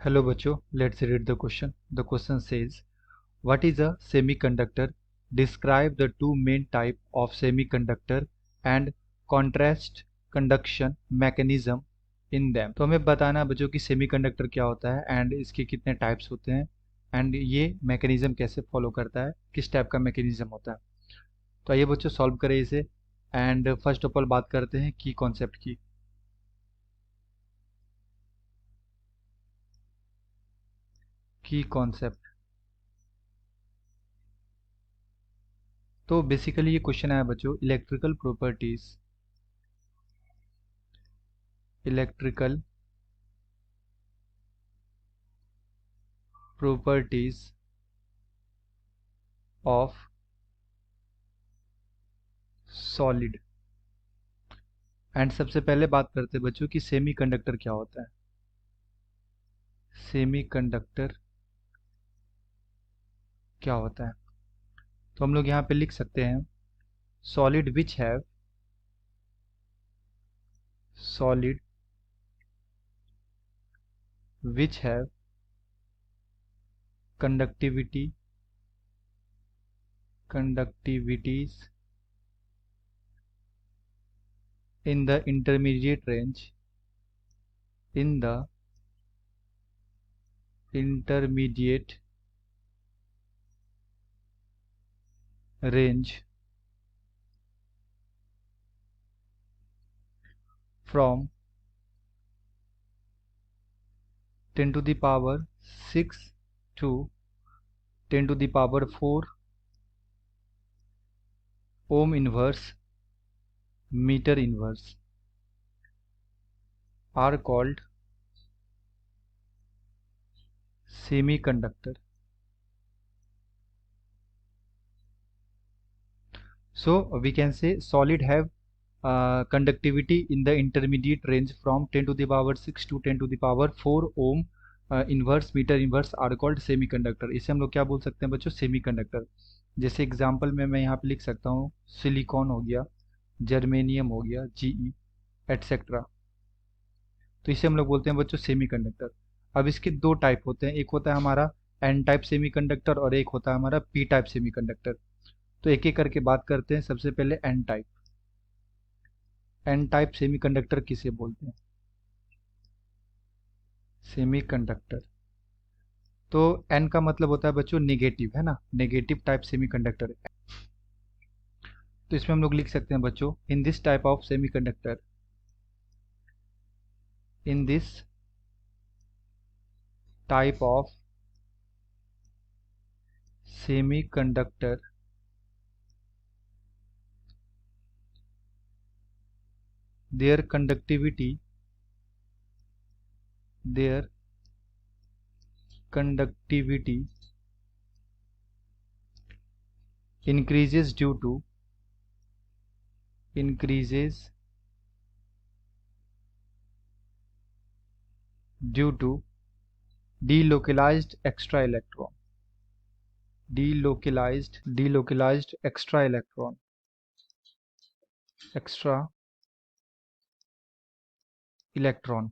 Hello बच्चों, let's read the question. The question says, what is a semiconductor? Describe the two main type of semiconductor and contrast conduction mechanism in them. तो हमें बताना है बच्चों कि semiconductor क्या होता है एंड इसके कितने टाइप्स होते हैं एंड ये मैकेनिज्म कैसे फॉलो करता है, किस टाइप का मैकेनिज्म होता है। तो आइए बच्चों सॉल्व करें इसे एंड फर्स्ट ऑफ ऑल बात करते हैं की कॉन्सेप्ट की। की कॉन्सेप्ट तो बेसिकली ये क्वेश्चन आया बच्चों electrical properties of solid. And सबसे पहले बात करते हैं बच्चों कि सेमीकंडक्टर क्या होता है। सेमीकंडक्टर क्या होता है तो हम लोग यहाँ पे लिख सकते हैं solid solid which have conductivities in the intermediate range in the intermediate range from 10 to the power 6 to 10 to the power 4 ohm inverse meter inverse are called semiconductor. So we can say solid have conductivity in the intermediate range from 10 to the power 6 to 10 to the power 4 ohm inverse meter inverse are called semiconductor. इसे हम लोग क्या बोल सकते हैं बच्चों, semiconductor. जैसे example में मैं यहाँ पे लिख सकता हूँ सिलिकॉन हो गया, जर्मेनियम हो गया, जीई एटसेट्रा। तो इसे हम लोग बोलते हैं बच्चों सेमीकंडक्टर। अब इसके दो टाइप होते हैं, एक होता है हमारा एन टाइप सेमीकंडक्टर और एक होता है हमारा पी टाइप सेमीकंडक्टर। तो एक एक करके बात करते हैं। सबसे पहले N type. N type semiconductor किसे बोलते हैं, सेमीकंडक्टर। तो एन का मतलब होता है बच्चों नेगेटिव, है ना, नेगेटिव टाइप सेमीकंडक्टर। तो इसमें हम लोग लिख सकते हैं बच्चों इन this type of semiconductor, in this type of semiconductor their conductivity increases due to delocalized extra electron, delocalized extra electron.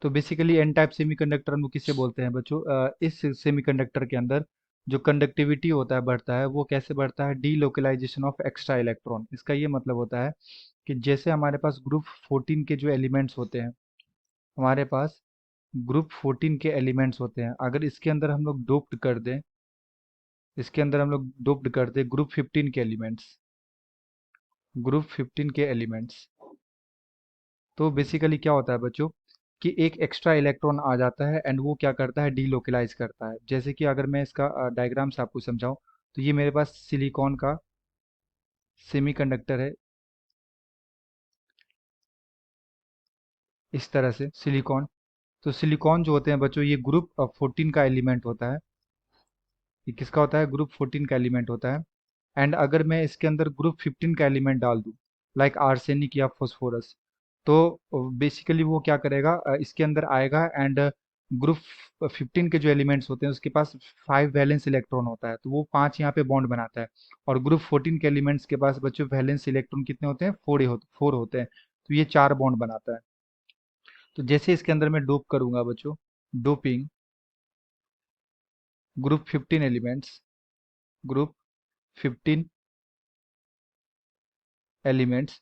तो बेसिकली एन टाइप सेमीकंडक्टर हम लोग किसे बोलते हैं बच्चों, इस सेमीकंडक्टर के अंदर जो कंडक्टिविटी होता है बढ़ता है, वो कैसे बढ़ता है, डीलोकलाइजेशन ऑफ एक्स्ट्रा इलेक्ट्रॉन। इसका ये मतलब होता है कि जैसे हमारे पास ग्रुप 14 के जो एलिमेंट्स होते हैं, हमारे पास ग्रुप 14 के एलिमेंट्स होते हैं, अगर इसके अंदर हम लोग डोप्ड कर दें, ग्रुप 15 के एलिमेंट्स, तो बेसिकली क्या होता है बच्चों कि एक एक्स्ट्रा इलेक्ट्रॉन आ जाता है एंड वो क्या करता है, डीलोकलाइज करता है। जैसे कि अगर मैं इसका डायग्राम से आपको समझाऊं, तो ये मेरे पास सिलिकॉन का सेमीकंडक्टर है, इस तरह से सिलिकॉन। तो सिलिकॉन जो होते हैं बच्चों, ये ग्रुप 14 का एलिमेंट होता है। ये किसका होता है, ग्रुप 14 का एलिमेंट होता है। एंड अगर मैं इसके अंदर ग्रुप 15 का एलिमेंट डाल दूं, लाइक आर्सेनिक या फॉस्फोरस, तो बेसिकली वो क्या करेगा, इसके अंदर आएगा एंड ग्रुप 15 के जो एलिमेंट्स होते हैं उसके पास 5 वैलेंस इलेक्ट्रॉन होता है, तो वो 5 यहाँ पे बॉन्ड बनाता है। और ग्रुप 14 के एलिमेंट्स के पास बच्चों वैलेंस इलेक्ट्रॉन कितने होते हैं, 4 होते हैं, तो ये 4 बॉन्ड बनाता है। तो जैसे इसके अंदर मैं डोप करूंगा बच्चों, doping group 15 elements, group 15 elements,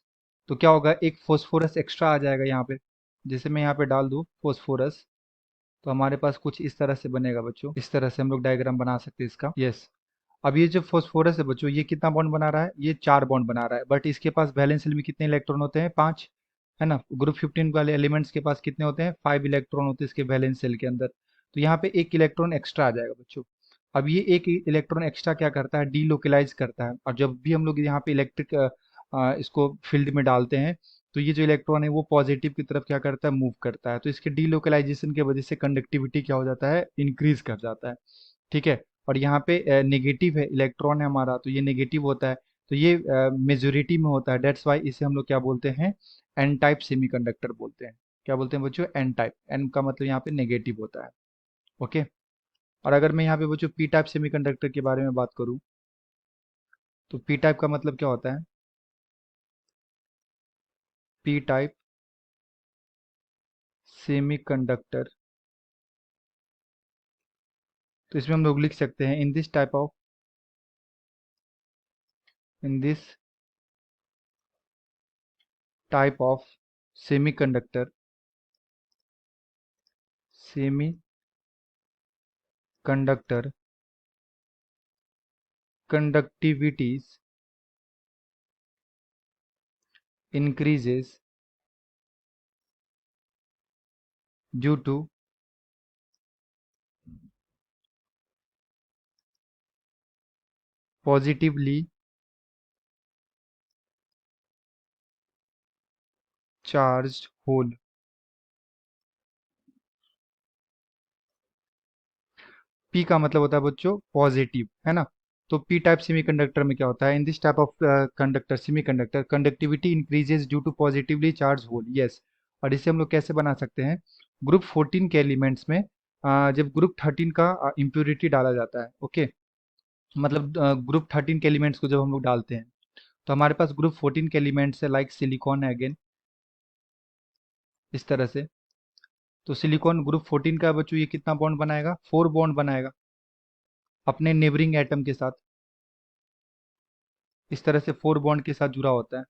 तो क्या होगा, एक फोस्फोरस एक्स्ट्रा आ जाएगा यहाँ पे। जैसे मैं यहाँ पे डाल दूँ फोस्फोरस, तो हमारे पास कुछ इस तरह से बनेगा बच्चों। इस तरह से हम लोग डायग्राम बना सकते हैं इसका। यस। अब ये जो फोस्फोरस है बच्चों, ये कितना बॉन्ड बना रहा है, ये 4 बॉन्ड बना रहा है, बट इसके पास वैलेंस शेल में कितने इलेक्ट्रॉन होते हैं, 5, है ना। ग्रुप 15 वाले एलिमेंट्स के पास कितने होते हैं, 5 इलेक्ट्रॉन होते हैं इसके वैलेंस शेल के अंदर। तो यहाँ पे एक इलेक्ट्रॉन एक्स्ट्रा आ जाएगा बच्चों। अब ये एक इलेक्ट्रॉन एक्स्ट्रा क्या करता है, डीलोकलाइज करता है, और जब भी हम लोग यहाँ पे इलेक्ट्रिक इसको फील्ड में डालते हैं, तो ये जो इलेक्ट्रॉन है वो पॉजिटिव की तरफ क्या करता है, मूव करता है। तो इसके डीलोकलाइजेशन की वजह से कंडक्टिविटी क्या हो जाता है, इंक्रीज कर जाता है। ठीक है। और यहाँ पे नेगेटिव है, इलेक्ट्रॉन है हमारा, तो ये नेगेटिव होता है। तो ये मेजोरिटी में होता है, डेट्स वाई इसे हम लोग क्या बोलते हैं, एन टाइप सेमीकंडक्टर बोलते हैं। क्या बोलते हैं बच्चों, एन टाइप। एन का मतलब यहाँ पे नेगेटिव होता है। ओके। और अगर मैं यहाँ पे बच्चों पी टाइप सेमीकंडक्टर के बारे में बात करूँ, तो पी टाइप का मतलब क्या होता है, पी टाइप सेमीकंडक्टर, तो इसमें हम लोग लिख सकते हैं, इन this type of semiconductor, semiconductor conductivities increases due to positively charged hole। P का मतलब होता है बच्चों पॉजिटिव, है ना। तो पी टाइप सेमीकंडक्टर में क्या होता है, in this type of conductor semiconductor conductivity increases due to positively charge hole. Yes. और इसे हम लोग कैसे बना सकते हैं, ग्रुप 14 के एलिमेंट्स में जब ग्रुप 13 का इम्प्योरिटी डाला जाता है, ओके, मतलब ग्रुप 13 के एलिमेंट्स को जब हम लोग डालते हैं, तो हमारे पास ग्रुप 14 के एलिमेंट्स है, लाइक सिलिकॉन है अगेन, इस तरह से। तो सिलिकॉन ग्रुप 14 का बच्चों ये कितना बॉन्ड बनाएगा, 4 बॉन्ड बनाएगा अपने नेबरिंग एटम के साथ। इस तरह से 4 बॉन्ड के साथ जुड़ा होता है।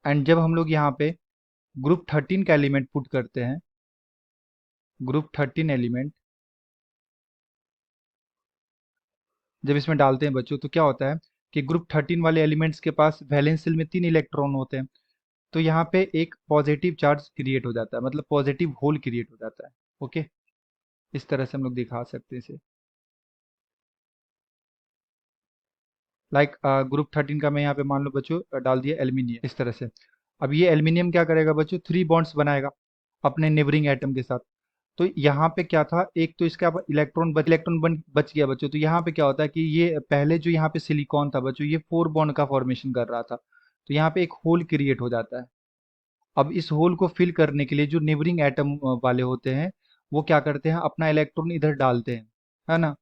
एंड जब हम लोग यहाँ पे ग्रुप 13 का एलिमेंट पुट करते हैं, ग्रुप 13 एलिमेंट जब इसमें डालते हैं बच्चों, तो क्या होता है कि ग्रुप 13 वाले एलिमेंट्स के पास वैलेंस शेल में 3 इलेक्ट्रॉन होते हैं। तो यहाँ पे एक पॉजिटिव चार्ज क्रिएट हो जाता है, मतलब पॉजिटिव होल क्रिएट हो जाता है। ओके। इस तरह से हम लोग दिखा सकते हैं इसे, लाइक ग्रुप 13 का मैं यहाँ पे मान लो बच्चों डाल दिया एल्यूमिनियम, इस तरह से। अब ये एल्यूमिनियम क्या करेगा बच्चों, 3 बॉन्ड्स बनाएगा अपने नेबरिंग एटम के साथ। तो यहाँ पे क्या था, एक तो इसका इलेक्ट्रॉन बच गया बच्चों। तो यहाँ पे क्या होता है कि ये पहले जो यहाँ पे सिलिकॉन था बच्चों, ये 4 बॉन्ड का फॉर्मेशन कर रहा था, तो यहाँ पे एक होल क्रिएट हो जाता है। अब इस होल को फिल करने के लिए जो नेबरिंग एटम वाले होते हैं, वो क्या करते हैं, अपना इलेक्ट्रॉन इधर डालते हैं, है ना,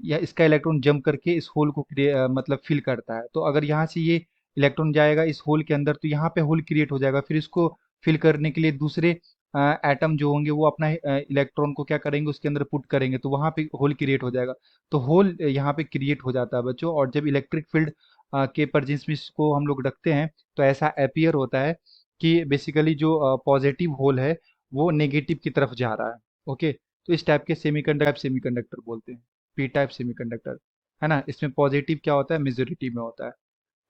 या इसका इलेक्ट्रॉन जंप करके इस होल को मतलब फिल करता है। तो अगर यहाँ से ये इलेक्ट्रॉन जाएगा इस होल के अंदर, तो यहाँ पे होल क्रिएट हो जाएगा। फिर इसको फिल करने के लिए दूसरे एटम जो होंगे वो अपना इलेक्ट्रॉन को क्या करेंगे, उसके अंदर पुट करेंगे, तो वहाँ पे होल क्रिएट हो जाएगा। तो होल यहाँ पे क्रिएट हो जाता है बच्चों। और जब इलेक्ट्रिक फील्ड के प्रेजेंस में इसको हम लोग रखते हैं, तो ऐसा अपीयर होता है कि बेसिकली जो पॉजिटिव होल है वो नेगेटिव की तरफ जा रहा है। ओके। तो इस टाइप के सेमीकंडक्टर बोलते हैं, पी टाइप सेमीकंडक्टर, है ना। इसमें पॉजिटिव क्या होता है, मेजोरिटी में होता है।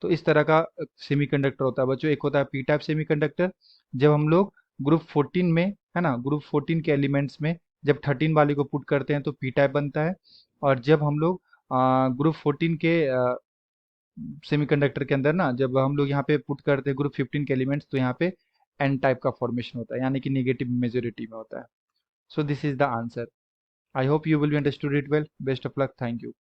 तो इस तरह का सेमीकंडक्टर होता है बच्चों। एक होता है पी टाइप सेमीकंडक्टर, जब हम लोग ग्रुप 14 में, है ना, ग्रुप 14 के एलिमेंट्स में जब 13 वाले को पुट करते हैं तो पी टाइप बनता है। और जब हम लोग ग्रुप 14 के सेमीकंडक्टर के अंदर ना, जब हम लोग यहाँ पे पुट करते हैं ग्रुप 15 के एलिमेंट्स, तो यहाँ पे एन टाइप का फॉर्मेशन होता है, यानी कि नेगेटिव मेजोरिटी में होता है। So this is the answer. I hope you will be understood it well. Best of luck. Thank you.